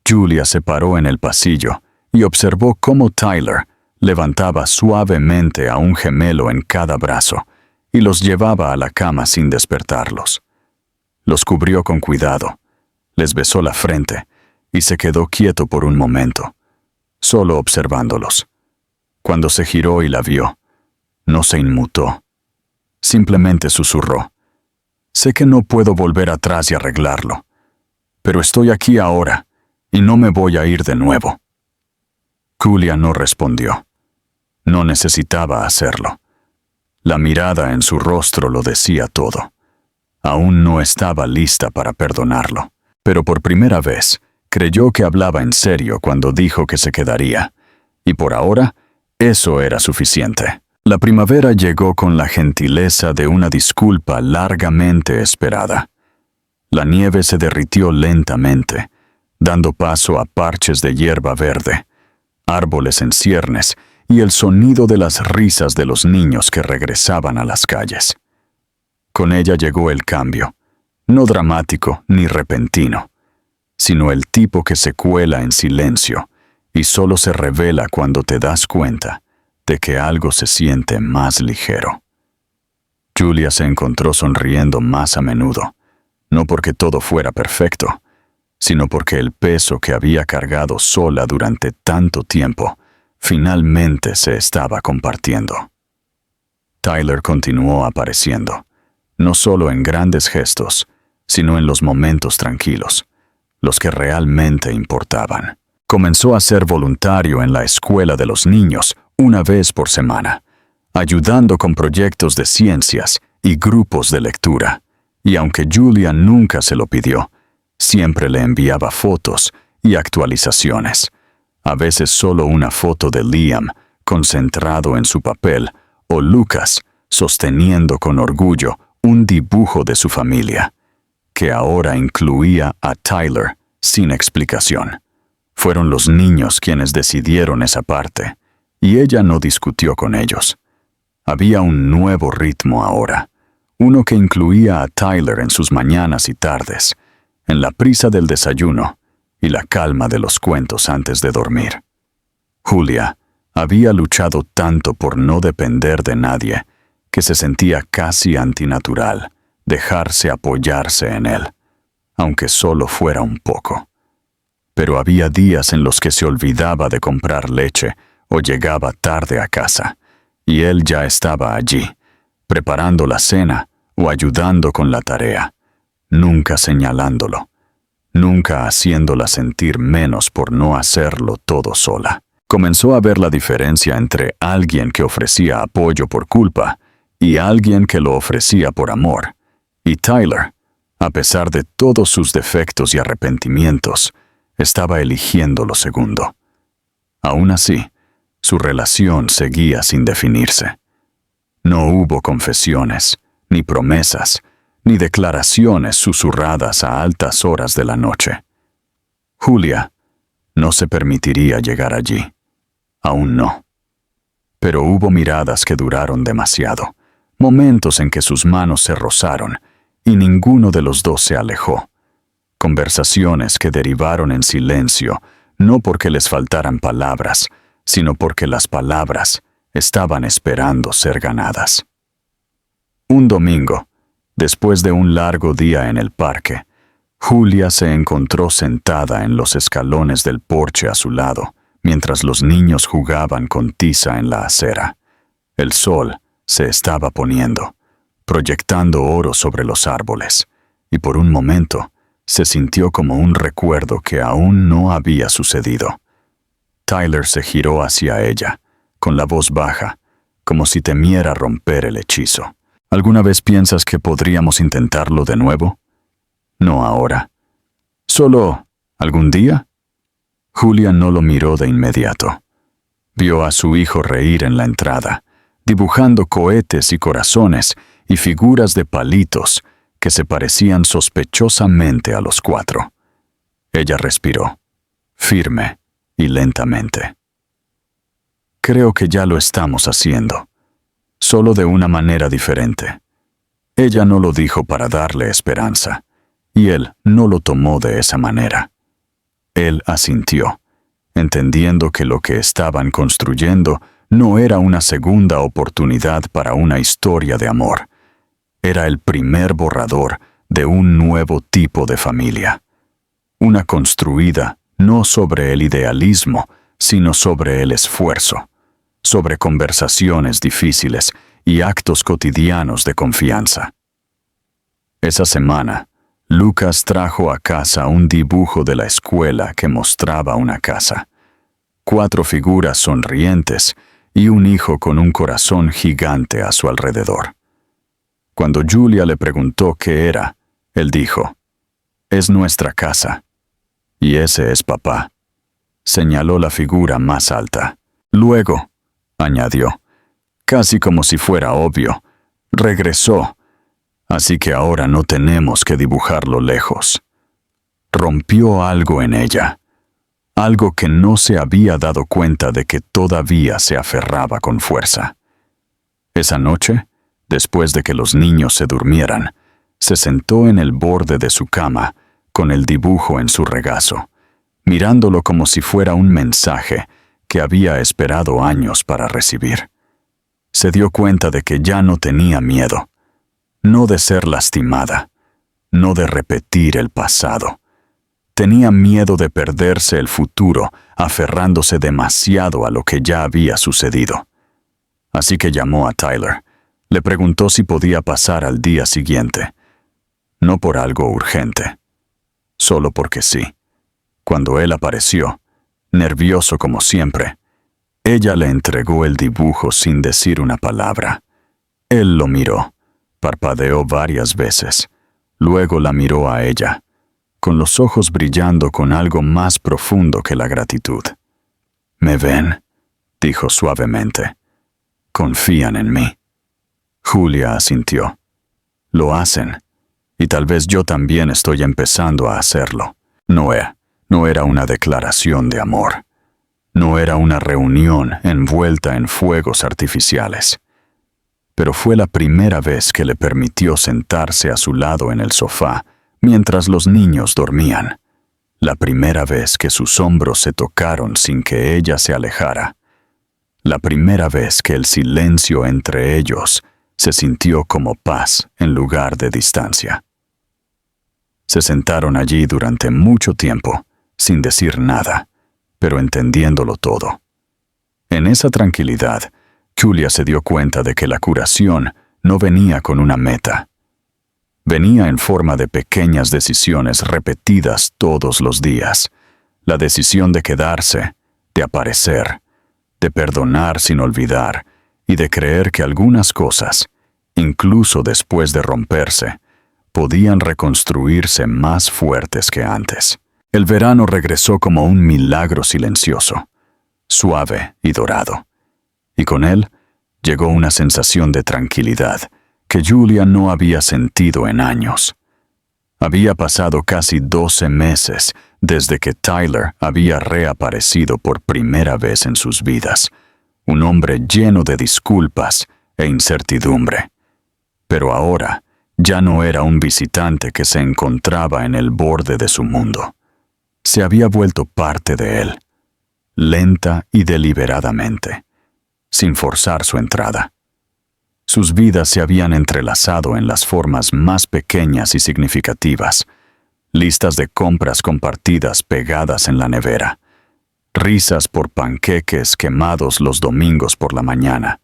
Julia se paró en el pasillo y observó cómo Tyler levantaba suavemente a un gemelo en cada brazo y los llevaba a la cama sin despertarlos. Los cubrió con cuidado, les besó la frente y se quedó quieto por un momento, solo observándolos. Cuando se giró y la vio, no se inmutó. Simplemente susurró: «Sé que no puedo volver atrás y arreglarlo, pero estoy aquí ahora y no me voy a ir de nuevo». Julia no respondió. No necesitaba hacerlo. La mirada en su rostro lo decía todo. Aún no estaba lista para perdonarlo, pero por primera vez creyó que hablaba en serio cuando dijo que se quedaría, y por ahora eso era suficiente. La primavera llegó con la gentileza de una disculpa largamente esperada. La nieve se derritió lentamente, dando paso a parches de hierba verde, árboles en ciernes y el sonido de las risas de los niños que regresaban a las calles. Con ella llegó el cambio, no dramático ni repentino, sino el tipo que se cuela en silencio y solo se revela cuando te das cuenta de que algo se siente más ligero. Julia se encontró sonriendo más a menudo, no porque todo fuera perfecto, sino porque el peso que había cargado sola durante tanto tiempo finalmente se estaba compartiendo. Tyler continuó apareciendo, no solo en grandes gestos, sino en los momentos tranquilos, los que realmente importaban. Comenzó a ser voluntario en la escuela de los niños una vez por semana, ayudando con proyectos de ciencias y grupos de lectura, y aunque Julia nunca se lo pidió, siempre le enviaba fotos y actualizaciones, a veces solo una foto de Liam concentrado en su papel o Lucas sosteniendo con orgullo un dibujo de su familia, que ahora incluía a Tyler sin explicación. Fueron los niños quienes decidieron esa parte, y ella no discutió con ellos. Había un nuevo ritmo ahora, uno que incluía a Tyler en sus mañanas y tardes, en la prisa del desayuno y la calma de los cuentos antes de dormir. Julia había luchado tanto por no depender de nadie que se sentía casi antinatural dejarse apoyarse en él, aunque solo fuera un poco. Pero había días en los que se olvidaba de comprar leche o llegaba tarde a casa, y él ya estaba allí, preparando la cena o ayudando con la tarea, nunca señalándolo, nunca haciéndola sentir menos por no hacerlo todo sola. Comenzó a ver la diferencia entre alguien que ofrecía apoyo por culpa y alguien que lo ofrecía por amor. Y Tyler, a pesar de todos sus defectos y arrepentimientos, estaba eligiendo lo segundo. Aún así, Su relación seguía sin definirse. No hubo confesiones, ni promesas, ni declaraciones susurradas a altas horas de la noche. Julia no se permitiría llegar allí. Aún no. Pero hubo miradas que duraron demasiado, momentos en que sus manos se rozaron y ninguno de los dos se alejó. Conversaciones que derivaron en silencio, no porque les faltaran palabras, sino porque las palabras estaban esperando ser ganadas. Un domingo, después de un largo día en el parque, Julia se encontró sentada en los escalones del porche a su lado, mientras los niños jugaban con tiza en la acera. El sol se estaba poniendo, proyectando oro sobre los árboles, y por un momento se sintió como un recuerdo que aún no había sucedido. Tyler se giró hacia ella, con la voz baja, como si temiera romper el hechizo. ¿Alguna vez piensas que podríamos intentarlo de nuevo? No ahora. ¿Solo algún día? Julia no lo miró de inmediato. Vio a su hijo reír en la entrada, dibujando cohetes y corazones y figuras de palitos que se parecían sospechosamente a los 4. Ella respiró, firme y lentamente. Creo que ya lo estamos haciendo, solo de una manera diferente. Ella no lo dijo para darle esperanza, y él no lo tomó de esa manera. Él asintió, entendiendo que lo que estaban construyendo no era una segunda oportunidad para una historia de amor. Era el primer borrador de un nuevo tipo de familia. Una construida no sobre el idealismo, sino sobre el esfuerzo, sobre conversaciones difíciles y actos cotidianos de confianza. Esa semana, Lucas trajo a casa un dibujo de la escuela que mostraba una casa. 4 figuras sonrientes y un hijo con un corazón gigante a su alrededor. Cuando Julia le preguntó qué era, él dijo, «Es nuestra casa. Y ese es papá». Señaló la figura más alta. Luego, añadió, casi como si fuera obvio, regresó. Así que ahora no tenemos que dibujarlo lejos. Rompió algo en ella, algo que no se había dado cuenta de que todavía se aferraba con fuerza. Esa noche, después de que los niños se durmieran, se sentó en el borde de su cama, con el dibujo en su regazo, mirándolo como si fuera un mensaje que había esperado años para recibir. Se dio cuenta de que ya no tenía miedo, no de ser lastimada, no de repetir el pasado. Tenía miedo de perderse el futuro, aferrándose demasiado a lo que ya había sucedido. Así que llamó a Tyler. Le preguntó si podía pasar al día siguiente. No por algo urgente, solo porque sí. Cuando él apareció, nervioso como siempre, ella le entregó el dibujo sin decir una palabra. Él lo miró. Parpadeó varias veces. Luego la miró a ella, con los ojos brillando con algo más profundo que la gratitud. «¿Me ven?», dijo suavemente. «Confían en mí». Julia asintió. «Lo hacen, y tal vez yo también estoy empezando a hacerlo». No era una declaración de amor. No era una reunión envuelta en fuegos artificiales. Pero fue la primera vez que le permitió sentarse a su lado en el sofá mientras los niños dormían. La primera vez que sus hombros se tocaron sin que ella se alejara. La primera vez que el silencio entre ellos se sintió como paz en lugar de distancia. Se sentaron allí durante mucho tiempo, sin decir nada, pero entendiéndolo todo. En esa tranquilidad, Julia se dio cuenta de que la curación no venía con una meta. Venía en forma de pequeñas decisiones repetidas todos los días. La decisión de quedarse, de aparecer, de perdonar sin olvidar y de creer que algunas cosas, incluso después de romperse, podían reconstruirse más fuertes que antes. El verano regresó como un milagro silencioso. suave y dorado. Y con él llegó una sensación de tranquilidad que Julia no había sentido en años. Había pasado casi 12 meses desde que Tyler había reaparecido por primera vez en sus vidas, un hombre lleno de disculpas e incertidumbre. Pero ahora ya no era un visitante que se encontraba en el borde de su mundo. Se había vuelto parte de él, lenta y deliberadamente, sin forzar su entrada. Sus vidas se habían entrelazado en las formas más pequeñas y significativas, listas de compras compartidas pegadas en la nevera, risas por panqueques quemados los domingos por la mañana,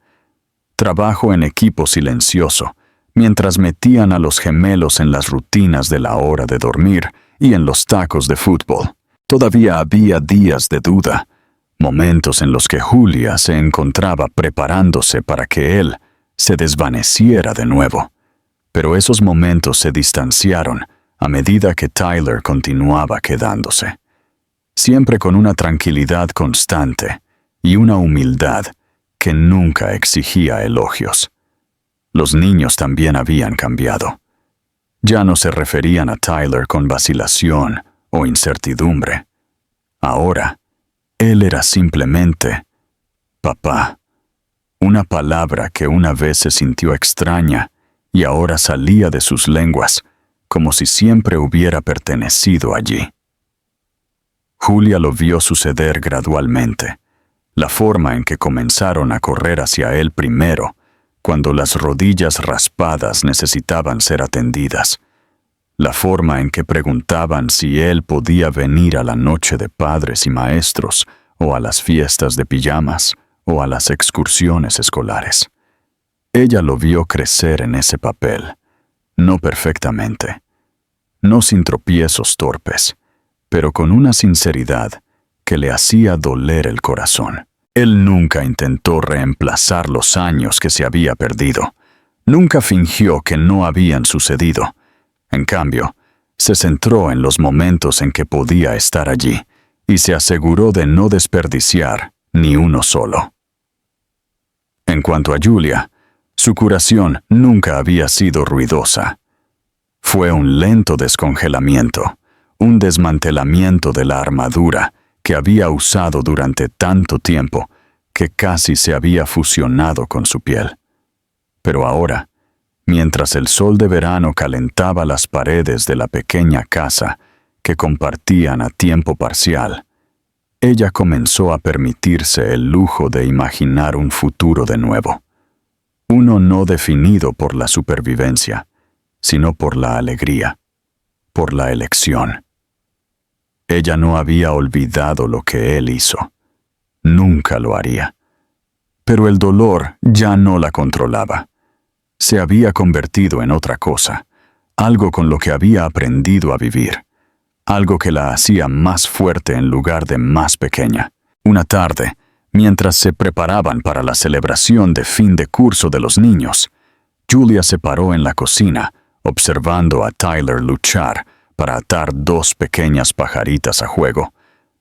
trabajo en equipo silencioso, mientras metían a los gemelos en las rutinas de la hora de dormir y en los tacos de fútbol. Todavía había días de duda, momentos en los que Julia se encontraba preparándose para que él se desvaneciera de nuevo. Pero esos momentos se distanciaron a medida que Tyler continuaba quedándose, siempre con una tranquilidad constante y una humildad que nunca exigía elogios. Los niños también habían cambiado. Ya no se referían a Tyler con vacilación o incertidumbre. Ahora, él era simplemente papá. Una palabra que una vez se sintió extraña y ahora salía de sus lenguas, como si siempre hubiera pertenecido allí. Julia lo vio suceder gradualmente, la forma en que comenzaron a correr hacia él primero, cuando las rodillas raspadas necesitaban ser atendidas, la forma en que preguntaban si él podía venir a la noche de padres y maestros, o a las fiestas de pijamas, o a las excursiones escolares. Ella lo vio crecer en ese papel, no perfectamente, no sin tropiezos torpes, pero con una sinceridad que le hacía doler el corazón. Él nunca intentó reemplazar los años que se había perdido, nunca fingió que no habían sucedido. En cambio, se centró en los momentos en que podía estar allí y se aseguró de no desperdiciar ni uno solo. En cuanto a Julia, su curación nunca había sido ruidosa. Fue un lento descongelamiento, un desmantelamiento de la armadura que había usado durante tanto tiempo que casi se había fusionado con su piel. Pero ahora, mientras el sol de verano calentaba las paredes de la pequeña casa que compartían a tiempo parcial, ella comenzó a permitirse el lujo de imaginar un futuro de nuevo. Uno no definido por la supervivencia, sino por la alegría, por la elección. Ella no había olvidado lo que él hizo. Nunca lo haría. Pero el dolor ya no la controlaba. Se había convertido en otra cosa, algo con lo que había aprendido a vivir, algo que la hacía más fuerte en lugar de más pequeña. Una tarde, mientras se preparaban para la celebración de fin de curso de los niños, Julia se paró en la cocina, observando a Tyler luchar para atar dos pequeñas pajaritas a juego.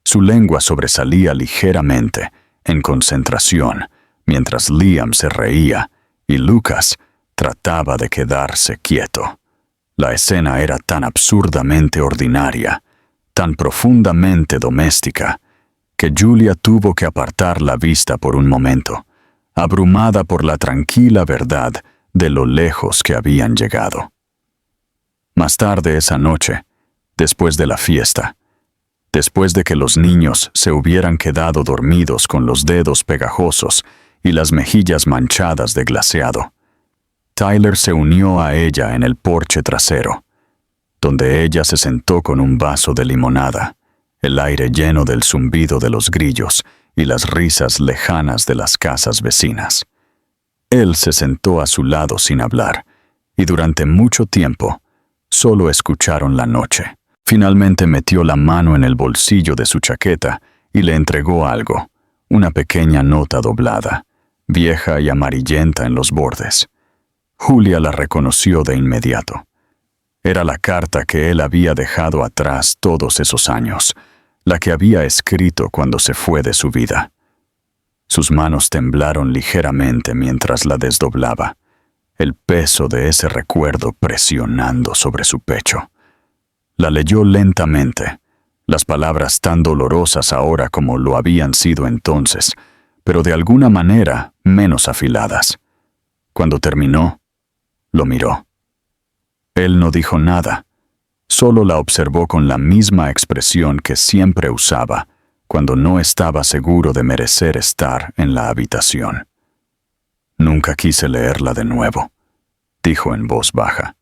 Su lengua sobresalía ligeramente, en concentración, mientras Liam se reía y Lucas trataba de quedarse quieto. La escena era tan absurdamente ordinaria, tan profundamente doméstica, que Julia tuvo que apartar la vista por un momento, abrumada por la tranquila verdad de lo lejos que habían llegado. Más tarde esa noche, después de la fiesta, después de que los niños se hubieran quedado dormidos con los dedos pegajosos y las mejillas manchadas de glaseado, Tyler se unió a ella en el porche trasero, donde ella se sentó con un vaso de limonada, el aire lleno del zumbido de los grillos y las risas lejanas de las casas vecinas. Él se sentó a su lado sin hablar, y durante mucho tiempo solo escucharon la noche. Finalmente metió la mano en el bolsillo de su chaqueta y le entregó algo, una pequeña nota doblada, vieja y amarillenta en los bordes. Julia la reconoció de inmediato. Era la carta que él había dejado atrás todos esos años, la que había escrito cuando se fue de su vida. Sus manos temblaron ligeramente mientras la desdoblaba, el peso de ese recuerdo presionando sobre su pecho. La leyó lentamente, las palabras tan dolorosas ahora como lo habían sido entonces, pero de alguna manera menos afiladas. Cuando terminó, lo miró. Él no dijo nada, solo la observó con la misma expresión que siempre usaba cuando no estaba seguro de merecer estar en la habitación. «Nunca quise leerla de nuevo», dijo en voz baja.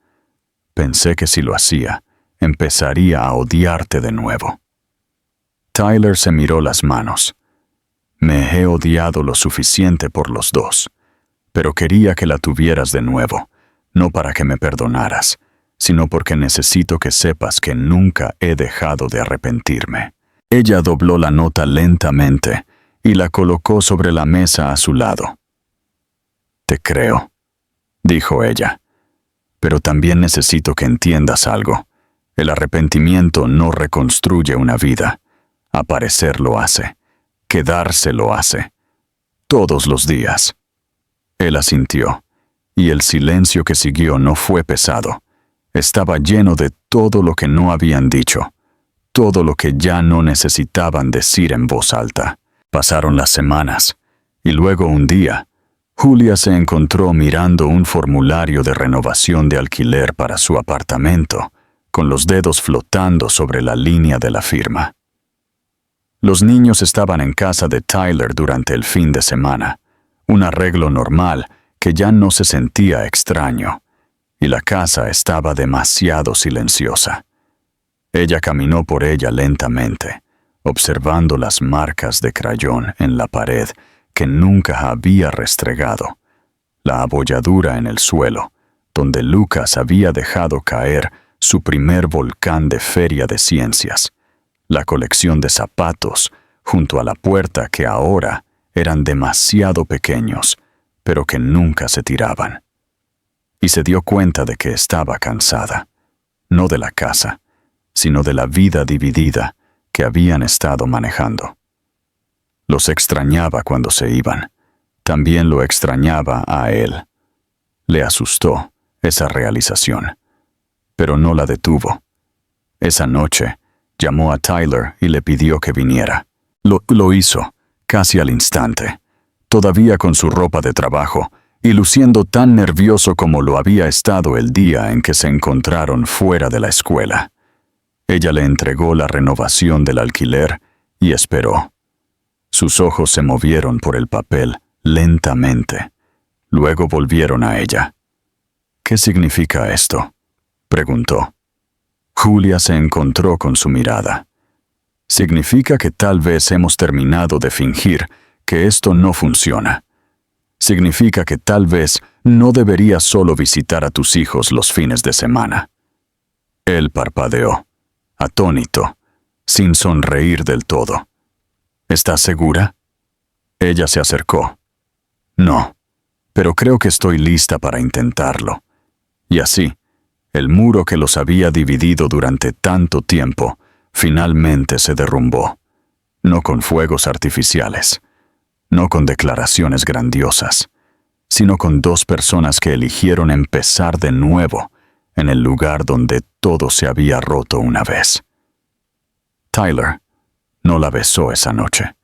«Pensé que si lo hacía, empezaría a odiarte de nuevo». Tyler se miró las manos. «Me he odiado lo suficiente por los dos, pero quería que la tuvieras de nuevo, no para que me perdonaras, sino porque necesito que sepas que nunca he dejado de arrepentirme». Ella dobló la nota lentamente y la colocó sobre la mesa a su lado. «Te creo», dijo ella, «pero también necesito que entiendas algo. El arrepentimiento no reconstruye una vida. Aparecer lo hace. Quedarse lo hace. Todos los días». Él asintió, y el silencio que siguió no fue pesado. Estaba lleno de todo lo que no habían dicho, todo lo que ya no necesitaban decir en voz alta. Pasaron las semanas, y luego un día, Julia se encontró mirando un formulario de renovación de alquiler para su apartamento, con los dedos flotando sobre la línea de la firma. Los niños estaban en casa de Tyler durante el fin de semana, un arreglo normal que ya no se sentía extraño, y la casa estaba demasiado silenciosa. Ella caminó por ella lentamente, observando las marcas de crayón en la pared que nunca había restregado, la abolladura en el suelo, donde Lucas había dejado caer su primer volcán de feria de ciencias, la colección de zapatos junto a la puerta que ahora eran demasiado pequeños, pero que nunca se tiraban. Y se dio cuenta de que estaba cansada, no de la casa, sino de la vida dividida que habían estado manejando. Los extrañaba cuando se iban. También lo extrañaba a él. Le asustó esa realización, pero no la detuvo. Esa noche, llamó a Tyler y le pidió que viniera. Lo hizo, casi al instante, todavía con su ropa de trabajo y luciendo tan nervioso como lo había estado el día en que se encontraron fuera de la escuela. Ella le entregó la renovación del alquiler y esperó. Sus ojos se movieron por el papel lentamente. Luego volvieron a ella. «¿Qué significa esto?», preguntó. Julia se encontró con su mirada. «Significa que tal vez hemos terminado de fingir que esto no funciona. Significa que tal vez no deberías solo visitar a tus hijos los fines de semana». Él parpadeó, atónito, sin sonreír del todo. «¿Estás segura?». Ella se acercó. «No, pero creo que estoy lista para intentarlo». Y así, el muro que los había dividido durante tanto tiempo finalmente se derrumbó, no con fuegos artificiales, no con declaraciones grandiosas, sino con dos personas que eligieron empezar de nuevo en el lugar donde todo se había roto una vez. Tyler no la besó esa noche.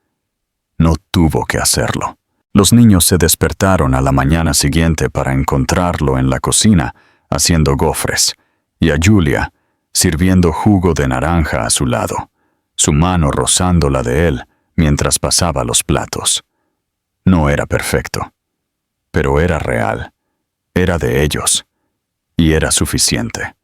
No tuvo que hacerlo. Los niños se despertaron a la mañana siguiente para encontrarlo en la cocina haciendo gofres, y a Julia sirviendo jugo de naranja a su lado, su mano rozando la de él mientras pasaba los platos. No era perfecto, pero era real, era de ellos, y era suficiente.